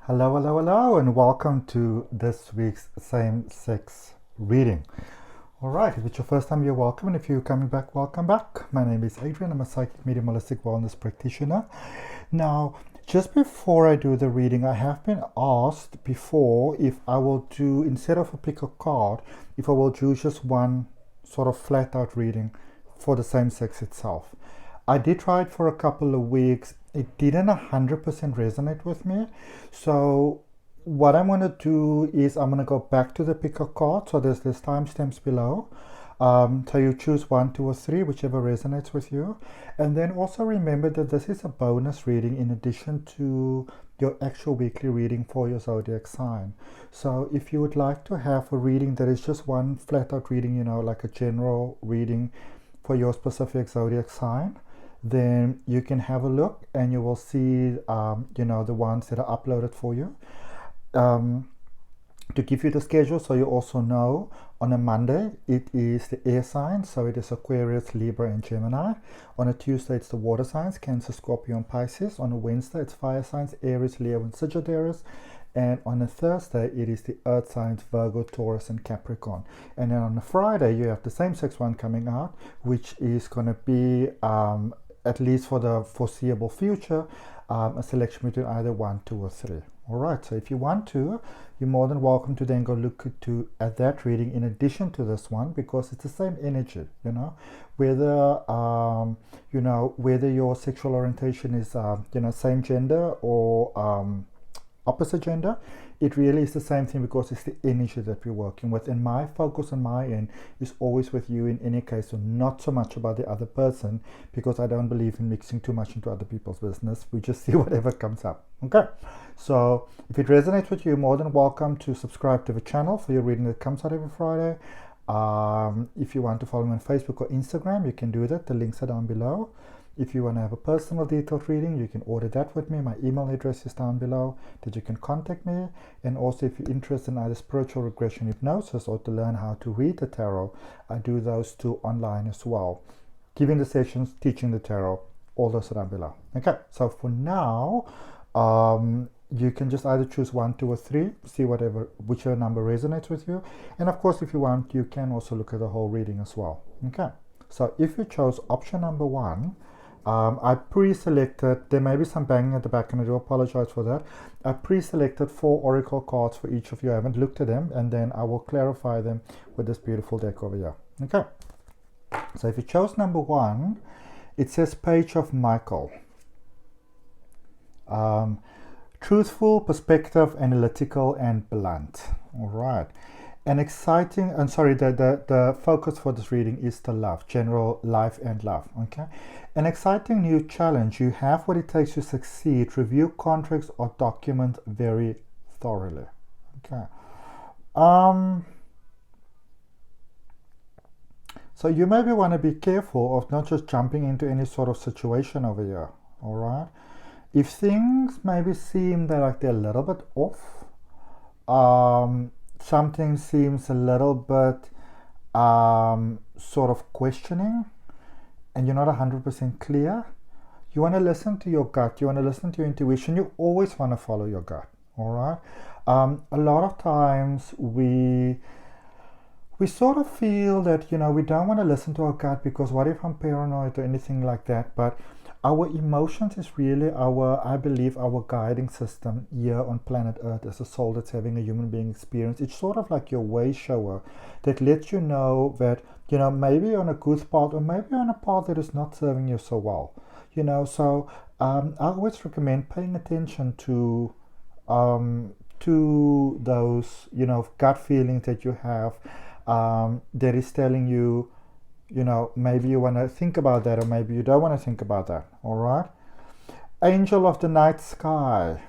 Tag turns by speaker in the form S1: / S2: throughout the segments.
S1: Hello, hello, hello, and welcome to this week's same-sex reading. All right, if it's your first time, you're welcome, and if you're coming back, welcome back. My name is Adrian. I'm a psychic medium holistic wellness practitioner. Now, just before I do the reading, I have been asked before if I will do, instead of a pick a card, if I will do just one sort of flat-out reading for the same sex itself. I did try it for a couple of weeks. It didn't 100% resonate with me. So what I'm going to do is I'm going to go back to the pick a card. So there's timestamps below. So you choose 1, 2, or 3, whichever resonates with you. And then also remember that this is a bonus reading in addition to your actual weekly reading for your zodiac sign. So if you would like to have a reading that is just one flat out reading, like a general reading for your specific zodiac sign, then you can have a look and you will see the ones that are uploaded for you, to give you the schedule, so you also know. On a Monday it is the air signs, so it is Aquarius, Libra, and Gemini. On a Tuesday it's the water signs, Cancer, Scorpio, and Pisces. On a Wednesday it's fire signs, Aries, Leo, and Sagittarius. And on a Thursday it is the earth signs, Virgo, Taurus, and Capricorn. And then on a Friday you have the same sex one coming out, which is going to be at least for the foreseeable future, a selection between either 1, 2, or 3. All right, so if you want to, you're more than welcome to then go look at that reading in addition to this one, because it's the same energy, whether whether your sexual orientation is same gender or opposite gender. It really is the same thing, because it's the energy that we're working with, and my focus on my end is always with you in any case, so not so much about the other person, because I don't believe in mixing too much into other people's business. We just see whatever comes up. Okay, so if it resonates with you, you're more than welcome to subscribe to the channel for your reading that comes out every Friday. If you want to follow me on Facebook or Instagram, you can do that. The links are down below. If you want to have a personal detailed reading, you can order that with me. My email address is down below that you can contact me. And also, if you're interested in either spiritual regression, hypnosis, or to learn how to read the tarot, I do those two online as well. Giving the sessions, teaching the tarot, all those are down below. Okay, so for now, you can just either choose 1, 2, or 3, see whichever number resonates with you. And of course, if you want, you can also look at the whole reading as well. Okay, so if you chose option number 1, I pre-selected, there may be some banging at the back and I do apologize for that. I pre-selected 4 oracle cards for each of you. I haven't looked at them, and then I will clarify them with this beautiful deck over here. Okay, so if you chose number 1, it says Page of Michael. Truthful, perspective, analytical, and blunt. All right. An exciting, and sorry, the focus for this reading is the love, general life and love. Okay, an exciting new challenge. You have what it takes to succeed. Review contracts or documents very thoroughly. Okay. So you maybe want to be careful of not just jumping into any sort of situation over here. All right. If things maybe seem like they're a little bit off, something seems a little bit sort of questioning, and you're not 100% clear, you want to listen to your gut, you want to listen to your intuition. You always want to follow your gut. All right. A lot of times we sort of feel that we don't want to listen to our gut, because what if I'm paranoid or anything like that. But our emotions is really I believe our guiding system here on planet Earth as a soul that's having a human being experience. It's sort of like your way shower that lets you know that, maybe you're on a good path, or maybe you're on a path that is not serving you so well. So I always recommend paying attention to those, gut feelings that you have, that is telling you, maybe you want to think about that, or maybe you don't want to think about that. All right. Angel of the night sky.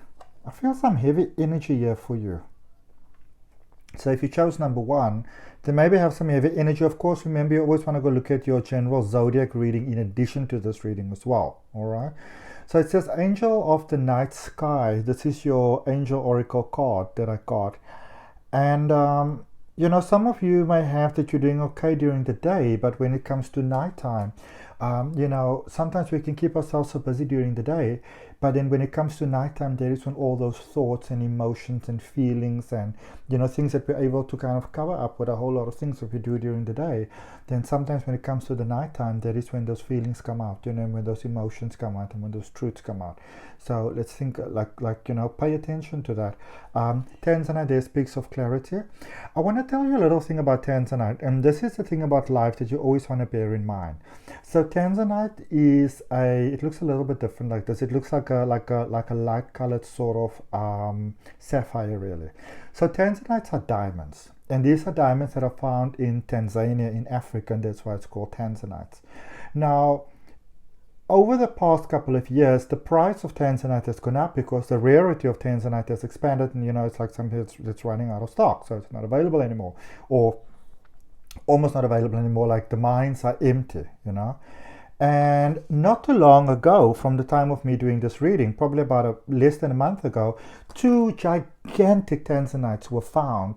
S1: I feel some heavy energy here for you. So if you chose number 1, then maybe have some heavy energy. Of course, remember, you always want to go look at your general zodiac reading in addition to this reading as well. All right. So it says Angel of the night sky. This is your angel oracle card that I got. And some of you may have that you're doing okay during the day, but when it comes to nighttime, sometimes we can keep ourselves so busy during the day, But then when it comes to nighttime, there is when all those thoughts and emotions and feelings and, you know, things that we're able to kind of cover up with a whole lot of things that we do during the day. Then sometimes when it comes to the nighttime, there is when those feelings come out, you know, when those emotions come out and when those truths come out. So let's think like you know, pay attention to that. Tanzanite there speaks of clarity. I want to tell you a little thing about Tanzanite, and this is the thing about life that you always want to bear in mind. So Tanzanite is it looks a little bit different like this. It looks like a light colored sort of sapphire really. So Tanzanites are diamonds, and these are diamonds that are found in Tanzania in Africa, and that's why it's called Tanzanites. Now, over the past couple of years, the price of Tanzanite has gone up because the rarity of Tanzanite has expanded, and you know, it's like something that's running out of stock, so it's not available anymore, or almost not available anymore. Like the mines are empty, you know. And not too long ago, from the time of me doing this reading, probably about less than a month ago, 2 gigantic Tanzanites were found,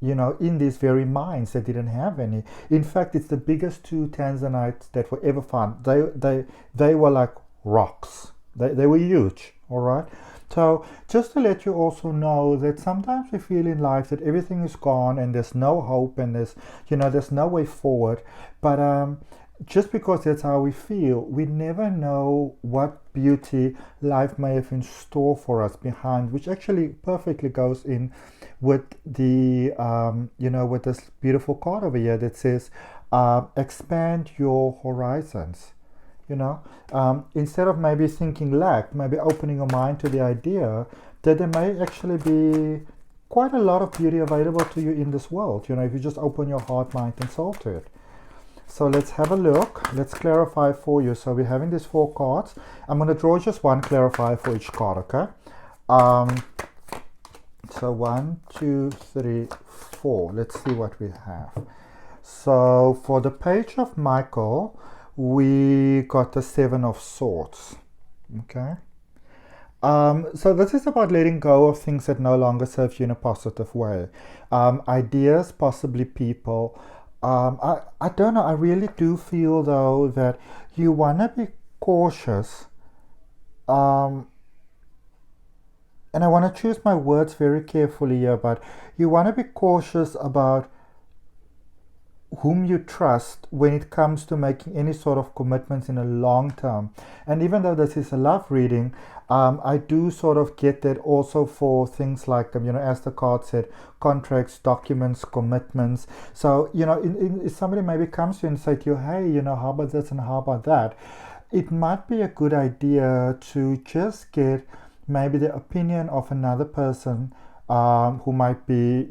S1: you know, in these very mines that didn't have any. In fact, it's the biggest 2 Tanzanites that were ever found. They were like rocks. They were huge, all right? So just to let you also know that sometimes we feel in life that everything is gone and there's no hope and there's no way forward. But just because that's how we feel, we never know what beauty life may have in store for us behind, which actually perfectly goes in with the, with this beautiful card over here that says, expand your horizons. You know, instead of maybe thinking lack, maybe opening your mind to the idea that there may actually be quite a lot of beauty available to you in this world, you know, if you just open your heart, mind, and soul to it. So let's have a look. Let's clarify for you. So we're having these 4 cards. I'm going to draw just one clarifier for each card, okay? So 1, 2, 3, 4. Let's see what we have. So for the page of Michael, we got the 7 of Swords, okay? So this is about letting go of things that no longer serve you in a positive way. Ideas, possibly people. I don't know, I really do feel though that you want to be cautious. And I want to choose my words very carefully here, but you want to be cautious about whom you trust when it comes to making any sort of commitments in a long term. And even though this is a love reading, I do sort of get that also for things like, as the card said, contracts, documents, commitments. So, if somebody maybe comes to you and say to you, hey, how about this and how about that? It might be a good idea to just get maybe the opinion of another person who might be,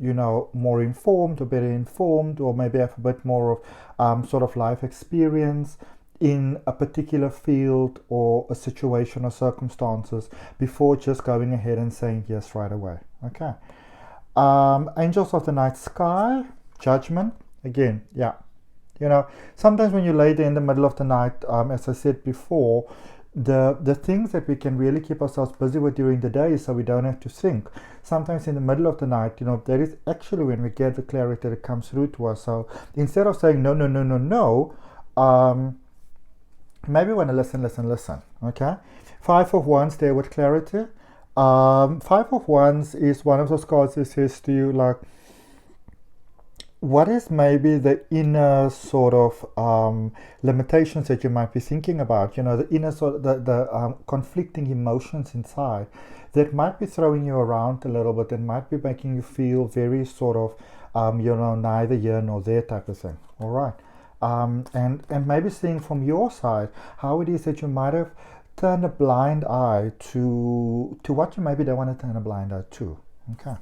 S1: more informed or better informed, or maybe have a bit more of sort of life experience in a particular field or a situation or circumstances before just going ahead and saying yes right away. Okay. Angels of the night sky, judgment. Again, yeah. Sometimes when you lay there in the middle of the night, as I said before, the things that we can really keep ourselves busy with during the day so we don't have to think. Sometimes in the middle of the night, that is actually when we get the clarity that comes through to us. So instead of saying no, maybe want to listen, okay? 5 of Wands there with clarity. 5 of Wands is one of those cards that says to you, like, what is maybe the inner sort of limitations that you might be thinking about? The inner sort of the conflicting emotions inside that might be throwing you around a little bit and might be making you feel very sort of, neither here nor there type of thing. All right. And maybe seeing from your side how it is that you might have turned a blind eye to what you maybe don't want to turn a blind eye to. Okay.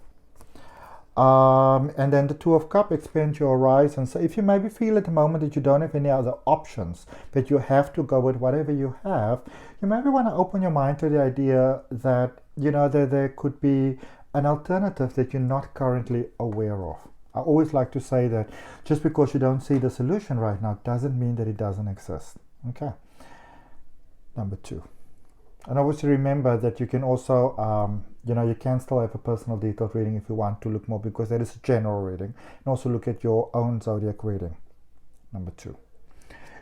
S1: And then the 2 of Cups, expand your horizon. So if you maybe feel at the moment that you don't have any other options, that you have to go with whatever you have, you maybe want to open your mind to the idea that, that there could be an alternative that you're not currently aware of. I always like to say that just because you don't see the solution right now doesn't mean that it doesn't exist. Okay. Number 2. And obviously remember that you can also, you can still have a personal detailed reading if you want to look more, because that is a general reading. And also look at your own zodiac reading. Number 2.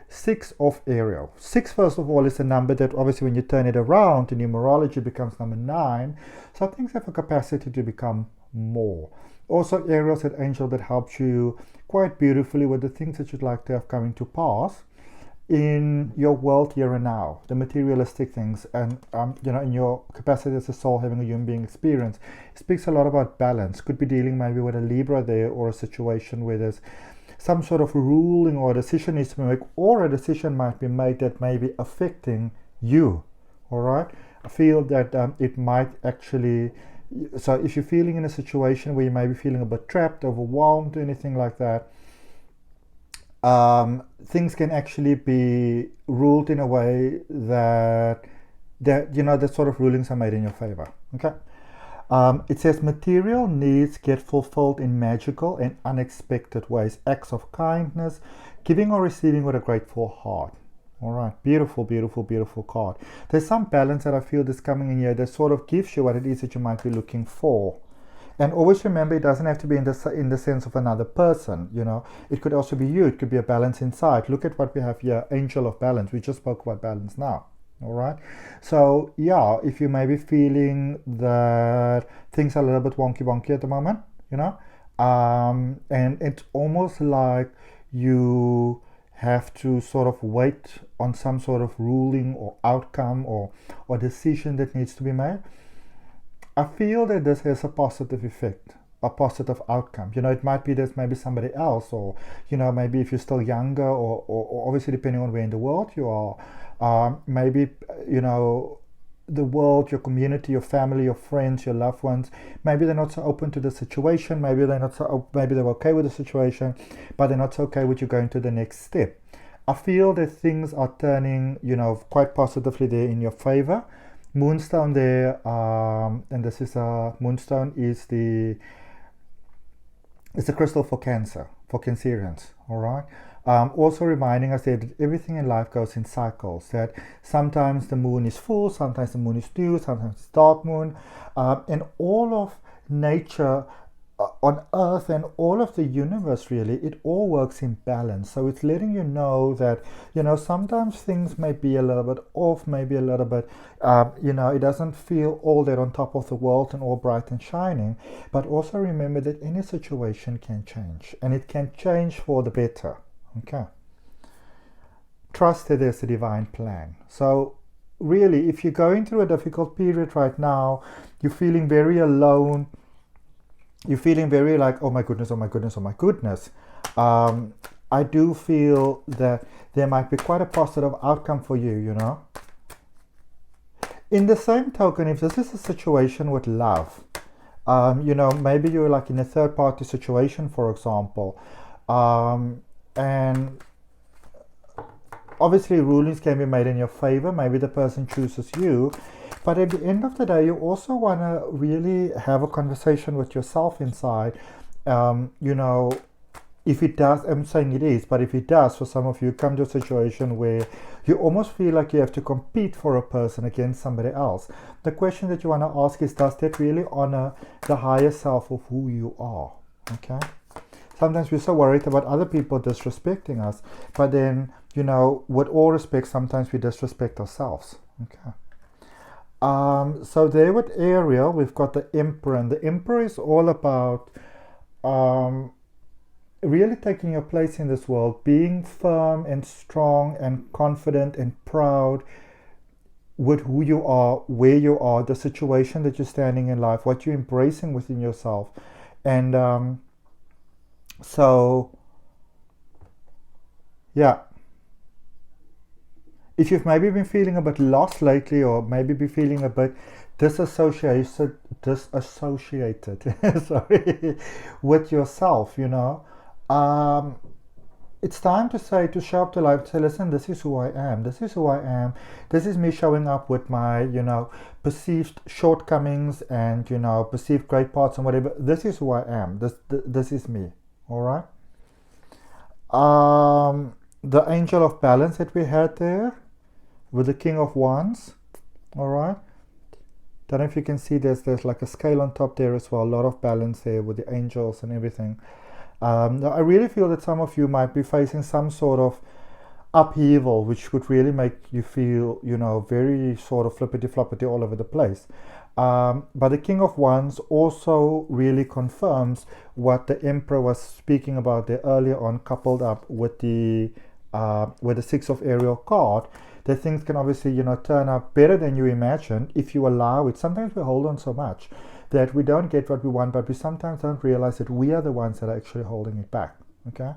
S1: 6 of Ariel. 6, first of all, is a number that obviously when you turn it around in numerology becomes number 9. So things have a capacity to become more. Also, Ariel is that angel that helps you quite beautifully with the things that you'd like to have coming to pass in your world here and now, the materialistic things, and in your capacity as a soul having a human being experience. It speaks a lot about balance. Could be dealing maybe with a Libra there, or a situation where there's some sort of ruling or a decision needs to be made, or a decision might be made that may be affecting you. All right, I feel that it might actually. So if you're feeling in a situation where you may be feeling a bit trapped, overwhelmed, anything like that, things can actually be ruled in a way that sort of rulings are made in your favor. Okay. It says material needs get fulfilled in magical and unexpected ways. Acts of kindness, giving or receiving with a grateful heart. All right, beautiful, beautiful, beautiful card. There's some balance that I feel that's coming in here that sort of gives you what it is that you might be looking for. And always remember, it doesn't have to be in the sense of another person. It could also be you. It could be a balance inside. Look at what we have here, angel of balance. We just spoke about balance now. All right. So yeah, if you may be feeling that things are a little bit wonky at the moment, and it's almost like you have to sort of wait on some sort of ruling or outcome or decision that needs to be made. I feel that this has a positive effect, a positive outcome. It might be there's maybe somebody else, or maybe if you're still younger, or obviously depending on where in the world you are, maybe the world, your community, your family, your friends, your loved ones, maybe they're not so open to the situation. Maybe they're okay with the situation, but they're not so okay with you going to the next step. I feel that things are turning quite positively there in your favor. Moonstone there, and this is Moonstone is it's a crystal for Cancer, for Cancerians. All right. Also reminding us that everything in life goes in cycles, that sometimes the moon is full, sometimes the moon is new, sometimes it's dark moon, and all of nature on earth and all of the universe, really, it all works in balance. So it's letting you know that sometimes things may be a little bit off, maybe a little bit it doesn't feel all that on top of the world and all bright and shining. But also remember that any situation can change, and it can change for the better. Okay. Trust that there's a divine plan. So really, if you're going through a difficult period right now, you're feeling very alone, you're feeling very like, oh my goodness, oh my goodness, oh my goodness. I do feel that there might be quite a positive outcome for you, In the same token, if this is a situation with love, maybe you're like in a third party situation, for example, and obviously rulings can be made in your favor. Maybe the person chooses you, but at the end of the day, you also want to really have a conversation with yourself inside. If it does, I'm saying it is, but if it does, for some of you, come to a situation where you almost feel like you have to compete for a person against somebody else. The question that you want to ask is, does that really honor the higher self of who you are? Okay. Sometimes we're so worried about other people disrespecting us, but then, with all respect, sometimes we disrespect ourselves. Okay. So there with Ariel, we've got the Emperor, and the Emperor is all about really taking your place in this world, being firm and strong and confident and proud with who you are, where you are, the situation that you're standing in life, what you're embracing within yourself. And so, yeah. If you've maybe been feeling a bit lost lately, or maybe be feeling a bit disassociated sorry, with yourself, it's time to show up to life, say, listen, this is who I am, this is who I am, this is me showing up with my, perceived shortcomings and, perceived great parts and whatever. This is who I am, this is me. All right. The angel of balance that we had there with the King of Wands. All right. Don't know if you can see there's like a scale on top there as well. A lot of balance there with the angels and everything. I really feel that some of you might be facing some sort of upheaval, which could really make you feel, you know, very sort of flippity floppity all over the place. But the King of Wands also really confirms what the Emperor was speaking about there earlier on, coupled up with the Six of Ariel card, that things can obviously, you know, turn out better than you imagine if you allow it. Sometimes we hold on so much that we don't get what we want, but we sometimes don't realize that we are the ones that are actually holding it back. Okay.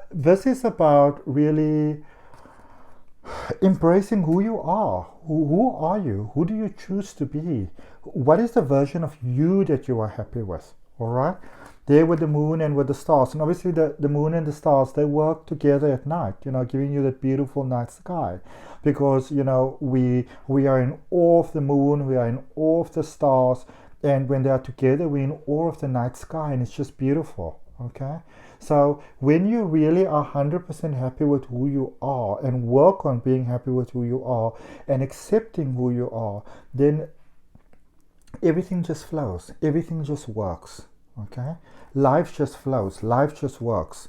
S1: This is about really embracing who you are. Who are you? Who do you choose to be? What is the version of you that you are happy with? All right. There with the moon and with the stars, and obviously the moon and the stars, they work together at night, you know, giving you that beautiful night sky, because, you know, we are in awe of the moon, we are in awe of the stars, and when they are together, we're in awe of the night sky, and it's just beautiful. Okay, so when you really are 100% happy with who you are and work on being happy with who you are and accepting who you are, then everything just flows, everything just works. Okay, life just flows, life just works,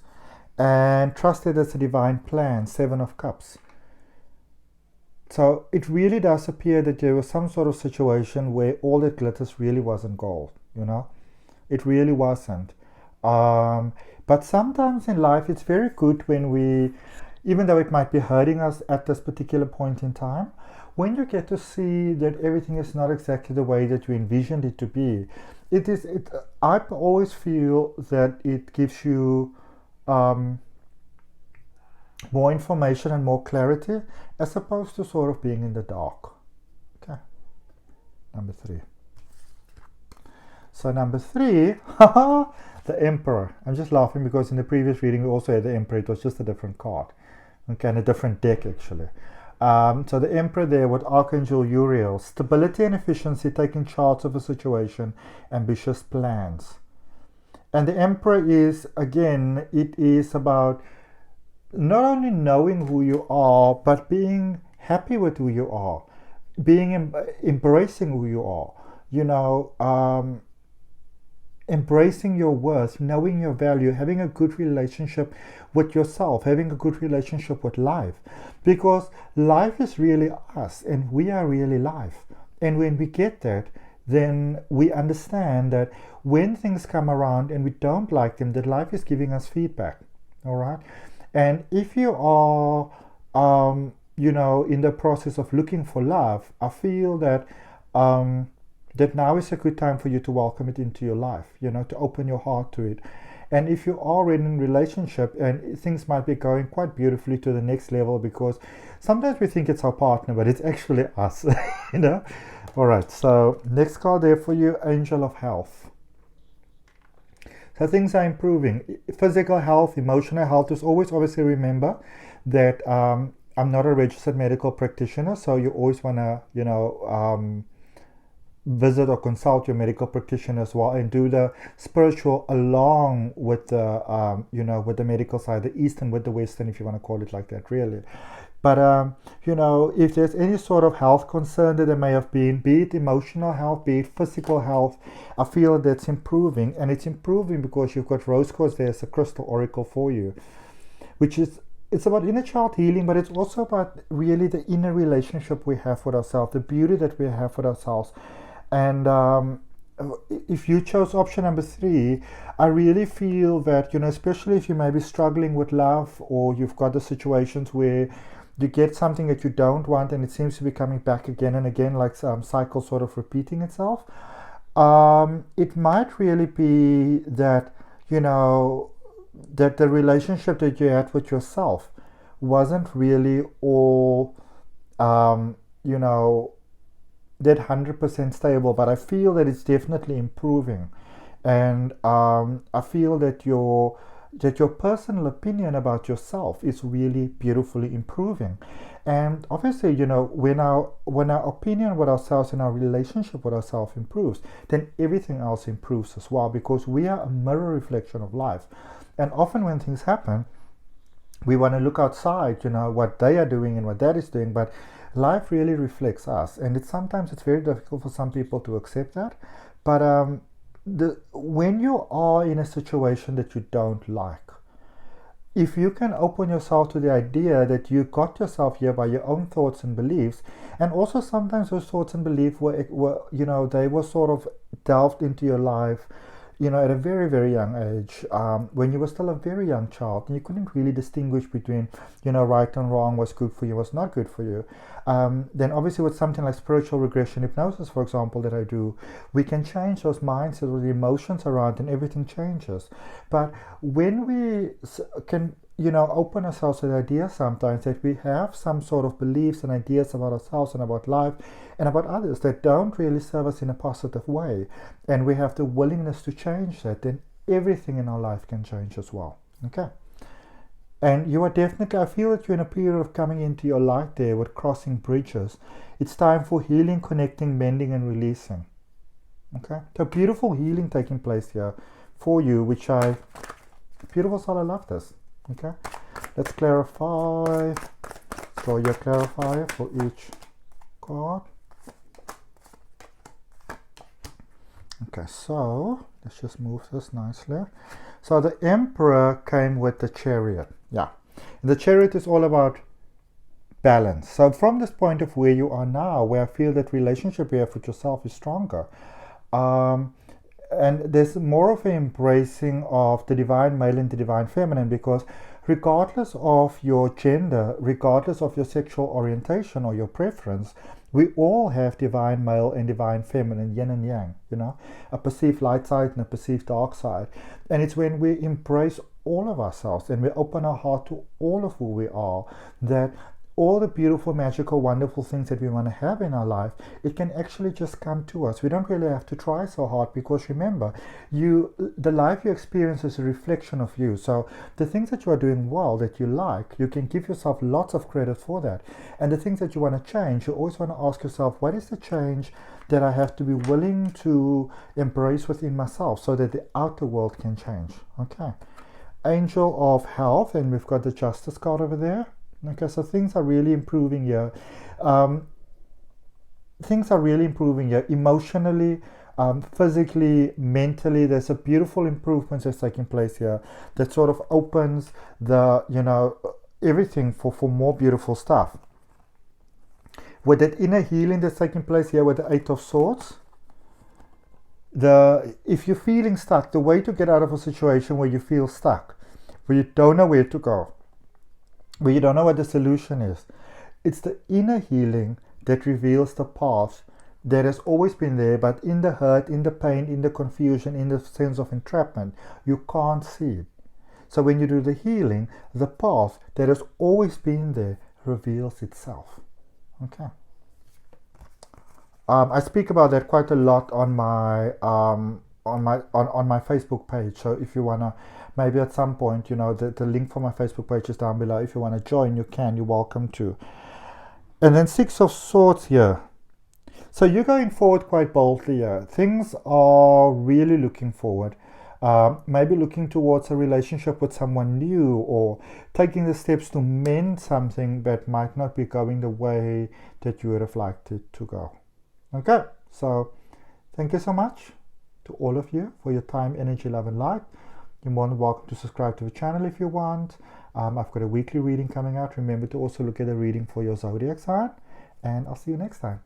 S1: and trust that it's a divine plan. 7 of Cups. So it really does appear that there was some sort of situation where all that glitters really wasn't gold, you know, it really wasn't. But sometimes in life it's very good when we, even though it might be hurting us at this particular point in time, when you get to see that everything is not exactly the way that you envisioned it to be, I always feel that it gives you more information and more clarity, as opposed to sort of being in the dark. Okay, number 3. So number 3, the Emperor. I'm just laughing because in the previous reading we also had the Emperor. It was just a different card, okay, and a different deck actually. So the Emperor there with Archangel Uriel, stability and efficiency, taking charge of a situation, ambitious plans. And the Emperor is, again, it is about not only knowing who you are, but being happy with who you are, embracing who you are, you know, embracing your worth, knowing your value, having a good relationship with yourself, having a good relationship with life, because life is really us and we are really life. And when we get that, then we understand that when things come around and we don't like them, that life is giving us feedback. All right. And if you are you know, in the process of looking for love, I feel that that now is a good time for you to welcome it into your life, you know, to open your heart to it. And if you are in a relationship, and things might be going quite beautifully to the next level, because sometimes we think it's our partner, but it's actually us, you know. All right, so next card there for you, Angel of Health. So things are improving. Physical health, emotional health. Just always obviously remember that I'm not a registered medical practitioner, so you always want to, you know, visit or consult your medical practitioner as well, and do the spiritual along with the you know, with the medical side, the Eastern with the Western, if you want to call it like that, really. But you know, if there's any sort of health concern that there may have been, be it emotional health, be it physical health, I feel that's improving, and it's improving because you've got rose quartz there as a crystal oracle for you, which is, it's about inner child healing, but it's also about really the inner relationship we have with ourselves, the beauty that we have with ourselves. And if you chose option number 3, I really feel that, you know, especially if you may be struggling with love, or you've got the situations where you get something that you don't want and it seems to be coming back again and again, like some cycle sort of repeating itself, it might really be that, you know, that the relationship that you had with yourself wasn't really all, you know, that 100% stable, but I feel that it's definitely improving. And I feel that your personal opinion about yourself is really beautifully improving. And obviously, you know, when our opinion with ourselves and our relationship with ourselves improves, then everything else improves as well, because we are a mirror reflection of life. And often when things happen, we want to look outside, you know, what they are doing and what that is doing, but life really reflects us, and sometimes it's very difficult for some people to accept that. But when you are in a situation that you don't like, if you can open yourself to the idea that you got yourself here by your own thoughts and beliefs, and also sometimes those thoughts and beliefs were they were sort of delved into your life, at a very, very young age, when you were still a very young child, and you couldn't really distinguish between, right and wrong, what's good for you, what's not good for you. Then obviously with something like spiritual regression hypnosis, for example, that I do, we can change those mindsets or the emotions around, and everything changes. But when we can, open ourselves to the idea sometimes that we have some sort of beliefs and ideas about ourselves and about life and about others that don't really serve us in a positive way, and we have the willingness to change that, then everything in our life can change as well. Okay. And you are definitely, I feel that you're in a period of coming into your light there with crossing bridges. It's time for healing, connecting, mending, and releasing. Okay. So beautiful healing taking place here for you, beautiful soul, I love this. Okay. Let's clarify. So your clarifier for each card. Okay, so let's just move this nicely. So the Emperor came with the Chariot. Yeah. And the Chariot is all about balance. So from this point of where you are now, where I feel that relationship you have with yourself is stronger, and there's more of an embracing of the divine male and the divine feminine, because regardless of your gender, regardless of your sexual orientation or your preference, we all have divine male and divine feminine, yin and yang, a perceived light side and a perceived dark side. And it's when we embrace all of ourselves and we open our heart to all of who we are, that all the beautiful, magical, wonderful things that we want to have in our life, it can actually just come to us. We don't really have to try so hard, because remember, the life you experience is a reflection of you. So the things that you are doing well, that you like, you can give yourself lots of credit for that. And the things that you want to change, you always want to ask yourself, what is the change that I have to be willing to embrace within myself so that the outer world can change? Okay. Angel of Health, and we've got the Justice card over there. Okay, so things are really improving here. Emotionally, physically, mentally. There's a beautiful improvement that's taking place here that sort of opens the, everything for more beautiful stuff. With that inner healing that's taking place here with the Eight of Swords, if you're feeling stuck, the way to get out of a situation where you feel stuck, where you don't know where to go, where you don't know what the solution is, it's the inner healing that reveals the path that has always been there, but in the hurt, in the pain, in the confusion, in the sense of entrapment, you can't see it. So when you do the healing, the path that has always been there reveals itself. Okay. I speak about that quite a lot on my my Facebook page. So if you wanna, maybe at some point, the link for my Facebook page is down below. If you wanna join, you're welcome to. And then Six of Swords here. So you're going forward quite boldly here. Things are really looking forward. Maybe looking towards a relationship with someone new, or taking the steps to mend something that might not be going the way that you would have liked it to go. Okay, so thank you so much to all of you for your time, energy, love, and light. You're more than welcome to subscribe to the channel if you want. I've got a weekly reading coming out. Remember to also look at the reading for your zodiac sign, and I'll see you next time.